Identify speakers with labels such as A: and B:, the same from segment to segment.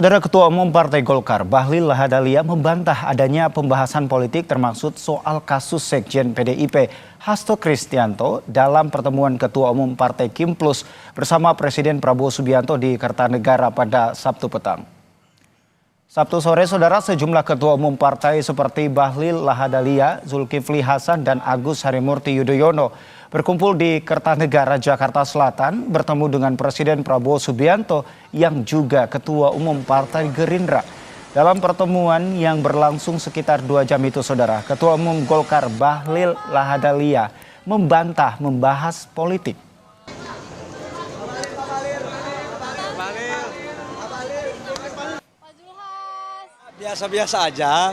A: Saudara Ketua Umum Partai Golkar, Bahlil Lahadalia membantah adanya pembahasan politik termasuk soal kasus Sekjen PDIP Hasto Kristianto dalam pertemuan Ketua Umum Partai Kim Plus bersama Presiden Prabowo Subianto di Kertanegara pada Sabtu petang. Sabtu sore, saudara, sejumlah ketua umum partai seperti Bahlil Lahadalia, Zulkifli Hasan, dan Agus Harimurti Yudhoyono berkumpul di Kertanegara, Jakarta Selatan bertemu dengan Presiden Prabowo Subianto yang juga Ketua Umum Partai Gerindra. Dalam pertemuan yang berlangsung sekitar 2 jam itu, saudara, Ketua Umum Golkar Bahlil Lahadalia membantah membahas politik.
B: Biasa-biasa aja.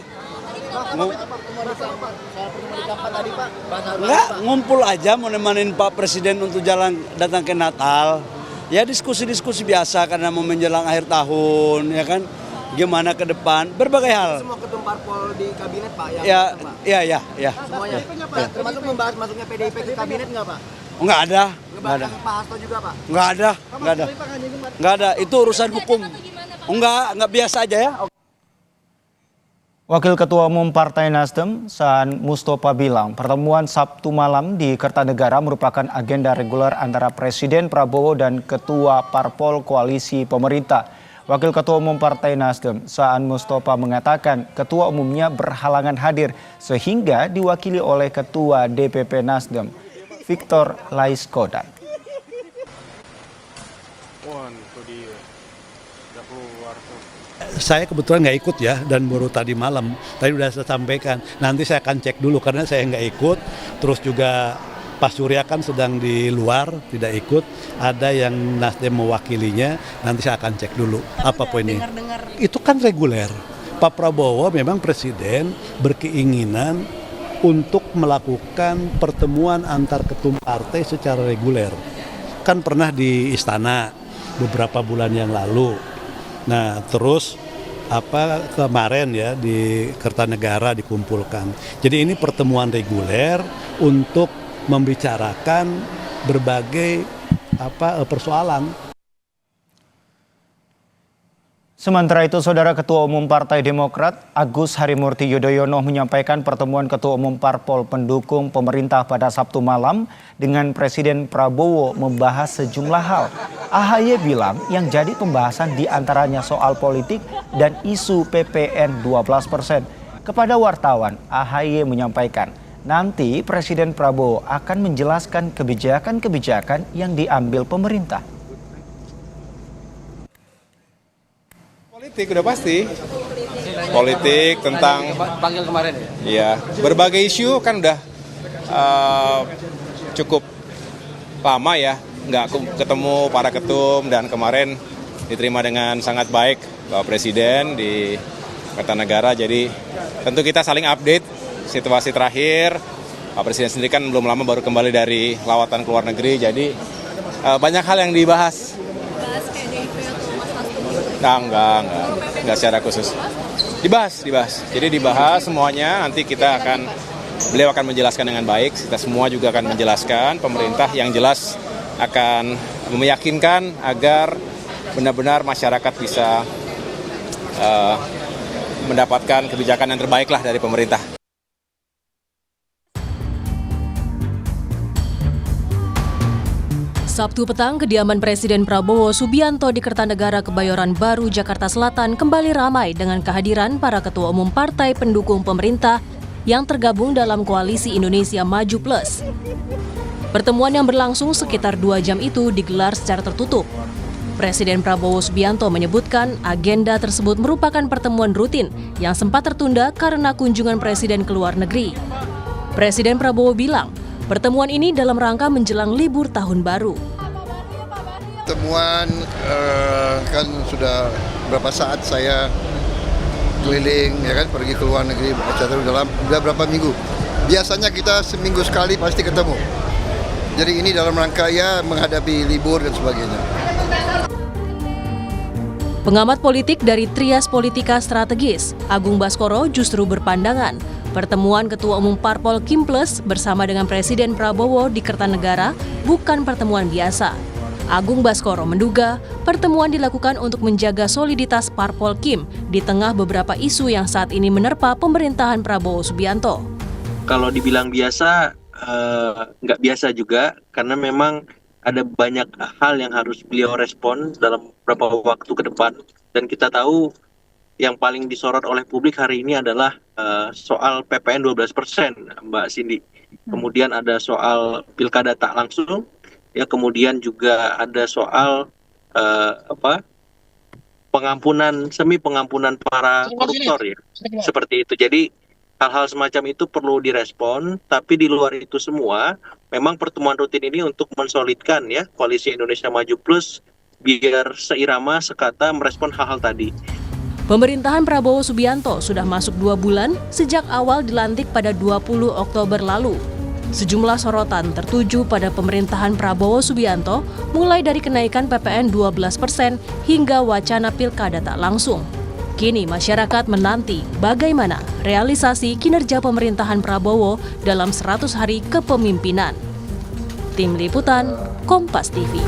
B: Enggak, ngumpul aja mau nemanin Pak Presiden untuk datang ke Natal. Ya diskusi-diskusi biasa karena mau menjelang akhir tahun, ya kan. Gimana ke depan, berbagai hal.
C: Semua ketum parpol di kabinet, Pak?
B: Ya.
C: Semuanya? Ya. Termasuk membahas masuknya PDIP ke kabinet nggak, Pak?
B: Enggak ada.
C: Ngebahas Pak Hasto juga, Pak?
B: Enggak ada. Itu urusan hukum. Enggak biasa aja ya.
A: Wakil Ketua Umum Partai Nasdem, Saan Mustofa bilang pertemuan Sabtu malam di Kertanegara merupakan agenda reguler antara Presiden Prabowo dan Ketua Parpol Koalisi Pemerintah. Wakil Ketua Umum Partai Nasdem, Saan Mustofa mengatakan ketua umumnya berhalangan hadir sehingga diwakili oleh Ketua DPP Nasdem, Victor Laiskodat.
D: Saya kebetulan nggak ikut ya, dan baru tadi malam. Tadi udah saya sampaikan, nanti saya akan cek dulu karena saya nggak ikut. Terus juga Pak Surya kan sedang di luar, tidak ikut. Ada yang Nasdem mewakilinya, nanti saya akan cek dulu apa poinnya. Itu kan reguler. Pak Prabowo memang presiden berkeinginan untuk melakukan pertemuan antar ketum partai secara reguler. Kan pernah di Istana beberapa bulan yang lalu. Nah, terus kemarin ya di Kertanegara dikumpulkan. Jadi ini pertemuan reguler untuk membicarakan berbagai persoalan.
A: Sementara itu, saudara, Ketua Umum Partai Demokrat Agus Harimurti Yudhoyono menyampaikan pertemuan Ketua Umum Parpol pendukung pemerintah pada Sabtu malam dengan Presiden Prabowo membahas sejumlah hal. AHY bilang yang jadi pembahasan diantaranya soal politik dan isu PPN 12%. Kepada wartawan, AHY menyampaikan nanti Presiden Prabowo akan menjelaskan kebijakan-kebijakan yang diambil pemerintah.
E: Politik udah pasti. Politik tentang
C: Panggil kemarin ya?
E: Iya, berbagai isu kan udah cukup lama ya nggak ketemu para ketum, dan kemarin diterima dengan sangat baik Bapak Presiden di Kertanegara. Jadi tentu kita saling update situasi terakhir. Pak Presiden sendiri kan belum lama baru kembali dari lawatan ke luar negeri, jadi banyak hal yang dibahas. Enggak secara khusus. Dibahas. Jadi dibahas semuanya, nanti beliau akan menjelaskan dengan baik, kita semua juga akan menjelaskan, pemerintah yang jelas akan meyakinkan agar benar-benar masyarakat bisa mendapatkan kebijakan yang terbaik lah dari pemerintah.
F: Sabtu petang, kediaman Presiden Prabowo Subianto di Kertanegara, Kebayoran Baru, Jakarta Selatan kembali ramai dengan kehadiran para ketua umum partai pendukung pemerintah yang tergabung dalam Koalisi Indonesia Maju Plus. Pertemuan yang berlangsung sekitar 2 jam itu digelar secara tertutup. Presiden Prabowo Subianto menyebutkan agenda tersebut merupakan pertemuan rutin yang sempat tertunda karena kunjungan Presiden ke luar negeri. Presiden Prabowo bilang, pertemuan ini dalam rangka menjelang libur tahun baru.
G: Pertemuan kan sudah berapa saat saya keliling, ya kan, pergi ke luar negeri, udah berapa minggu. Biasanya kita seminggu sekali pasti ketemu. Jadi ini dalam rangka ya menghadapi libur dan sebagainya.
F: Pengamat politik dari Trias Politika Strategis, Agung Baskoro, justru berpandangan pertemuan Ketua Umum Parpol Kim Plus bersama dengan Presiden Prabowo di Kertanegara bukan pertemuan biasa. Agung Baskoro menduga pertemuan dilakukan untuk menjaga soliditas Parpol Kim di tengah beberapa isu yang saat ini menerpa pemerintahan Prabowo Subianto.
H: Kalau dibilang biasa, nggak biasa juga, karena memang ada banyak hal yang harus beliau respon dalam beberapa waktu ke depan. Dan kita tahu yang paling disorot oleh publik hari ini adalah soal PPN 12%, Mbak Cindy. Kemudian ada soal pilkada tak langsung, ya, kemudian juga ada soal semi pengampunan para koruptor, ya, seperti itu. Jadi hal-hal semacam itu perlu direspon, tapi di luar itu semua, memang pertemuan rutin ini untuk mensolidkan, ya, Koalisi Indonesia Maju Plus biar seirama sekata merespon hal-hal tadi.
F: Pemerintahan Prabowo Subianto sudah masuk 2 bulan sejak awal dilantik pada 20 Oktober lalu. Sejumlah sorotan tertuju pada pemerintahan Prabowo Subianto, mulai dari kenaikan PPN 12% hingga wacana pilkada tak langsung. Kini masyarakat menanti bagaimana realisasi kinerja pemerintahan Prabowo dalam 100 hari kepemimpinan. Tim Liputan, Kompas TV.